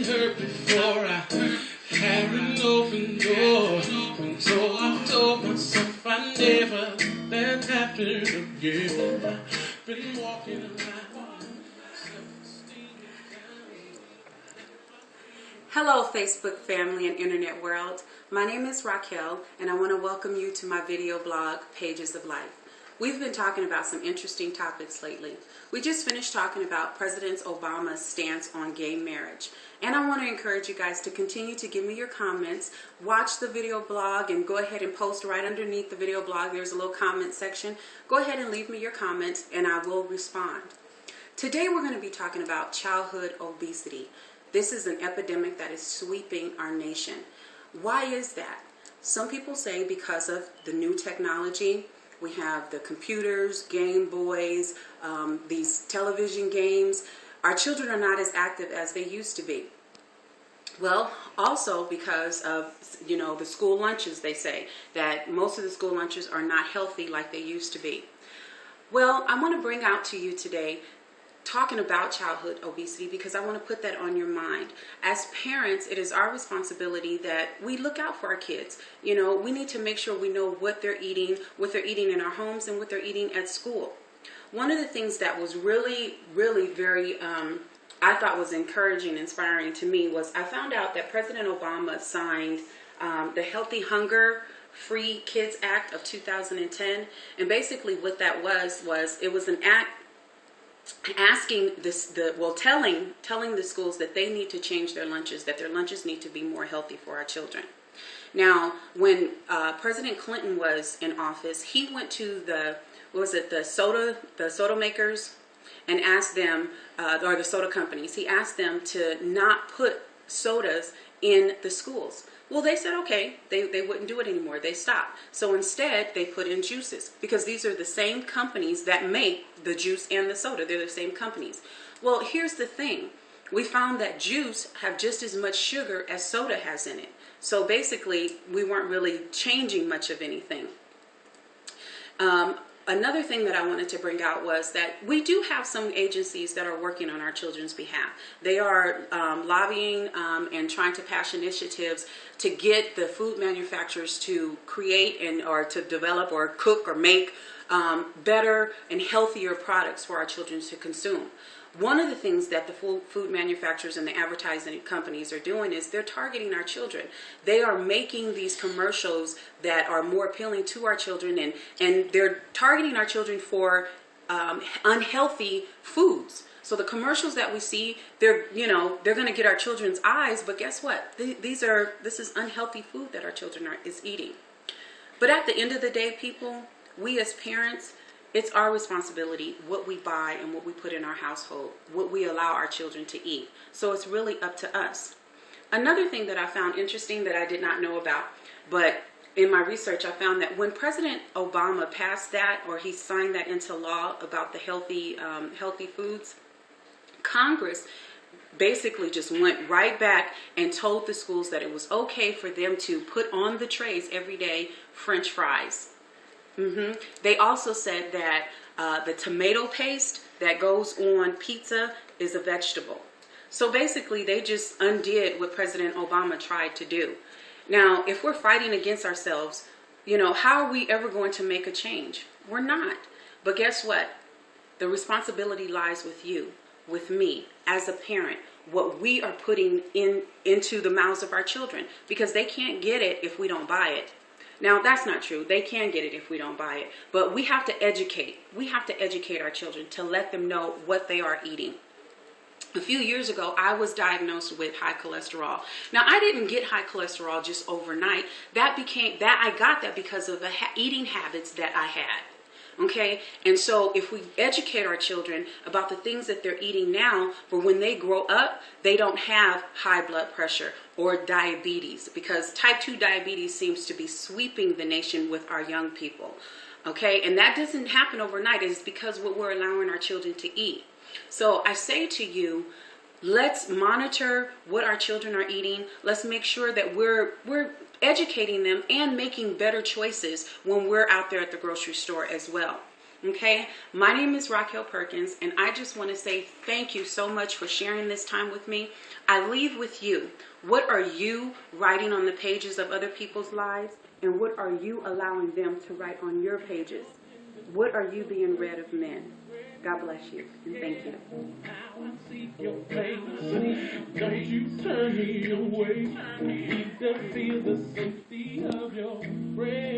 been hurt before. I had an open door, so I told myself I never let that happen again. I've been walking around. Hello Facebook family and internet world. My name is Raquel and I want to welcome you to my video blog, Pages of Life. We've been talking about some interesting topics lately. We just finished talking about President Obama's stance on gay marriage. And I want to encourage you guys to continue to give me your comments. Watch the video blog and go ahead and post right underneath the video blog. There's a little comment section. Go ahead and leave me your comments and I will respond. Today we're going to be talking about childhood obesity. This is an epidemic that is sweeping our nation. Why is that? Some people say because of the new technology. We have the computers, Game Boys, these television games. Our children are not as active as they used to be. Well, also because of, the school lunches, they say that most of the school lunches are not healthy like they used to be. Well, I want to bring out to you today talking about childhood obesity because I want to put that on your mind. As parents, it is our responsibility that we look out for our kids. We need to make sure we know what they're eating in our homes and what they're eating at school. One of the things that was really very, I thought was encouraging, inspiring to me was I found out that President Obama signed the Healthy Hunger Free Kids Act of 2010. And basically what that was it was an act asking telling the schools that they need to change their lunches, that their lunches need to be more healthy for our children. Now, when President Clinton was in office, he went to the soda makers and asked them, or the soda companies, he asked them to not put sodas in the schools. Well, they said, okay, they wouldn't do it anymore. They stopped. So instead, they put in juices because these are the same companies that make the juice and the soda. They're the same companies. Well, here's the thing. We found that juice have just as much sugar as soda has in it. So basically, we weren't really changing much of anything. Another thing that I wanted to bring out was that we do have some agencies that are working on our children's behalf. They are lobbying and trying to pass initiatives to get the food manufacturers to create or to develop or cook or make better and healthier products for our children to consume. One of the things that the food manufacturers and the advertising companies are doing is they're targeting our children. They are making these commercials that are more appealing to our children, and they're targeting our children for unhealthy foods. So the commercials that we see, they're going to get our children's eyes, but guess what? This is unhealthy food that our children is eating. But at the end of the day, people, we as parents, it's our responsibility what we buy and what we put in our household, what we allow our children to eat. So it's really up to us. Another thing that I found interesting that I did not know about, but in my research I found that when President Obama passed that, or he signed that into law about the healthy foods, Congress basically just went right back and told the schools that it was okay for them to put on the trays every day French fries. They also said that the tomato paste that goes on pizza is a vegetable. So basically they just undid what President Obama tried to do. Now, if we're fighting against ourselves, how are we ever going to make a change? We're not. But guess what? The responsibility lies with you, with me, as a parent, what we are putting into the mouths of our children, because they can't get it if we don't buy it. Now, that's not true. They can get it if we don't buy it. But we have to educate. We have to educate our children to let them know what they are eating. A few years ago, I was diagnosed with high cholesterol. Now, I didn't get high cholesterol just overnight. I got that because of the eating habits that I had. Okay, and so if we educate our children about the things that they're eating now, for when they grow up, they don't have high blood pressure or diabetes, because type 2 diabetes seems to be sweeping the nation with our young people. Okay, and that doesn't happen overnight. It's because what we're allowing our children to eat. So I say to you, let's monitor what our children are eating. Let's make sure that we're educating them and making better choices when we're out there at the grocery store as well. Okay, my name is Raquel Perkins, and I just want to say thank you so much for sharing this time with me. I leave with you. What are you writing on the pages of other people's lives, and what are you allowing them to write on your pages? What are you being read of men? God bless you, and thank you. Now I see your face. Don't you turn me away. I need to feel the safety of your embrace.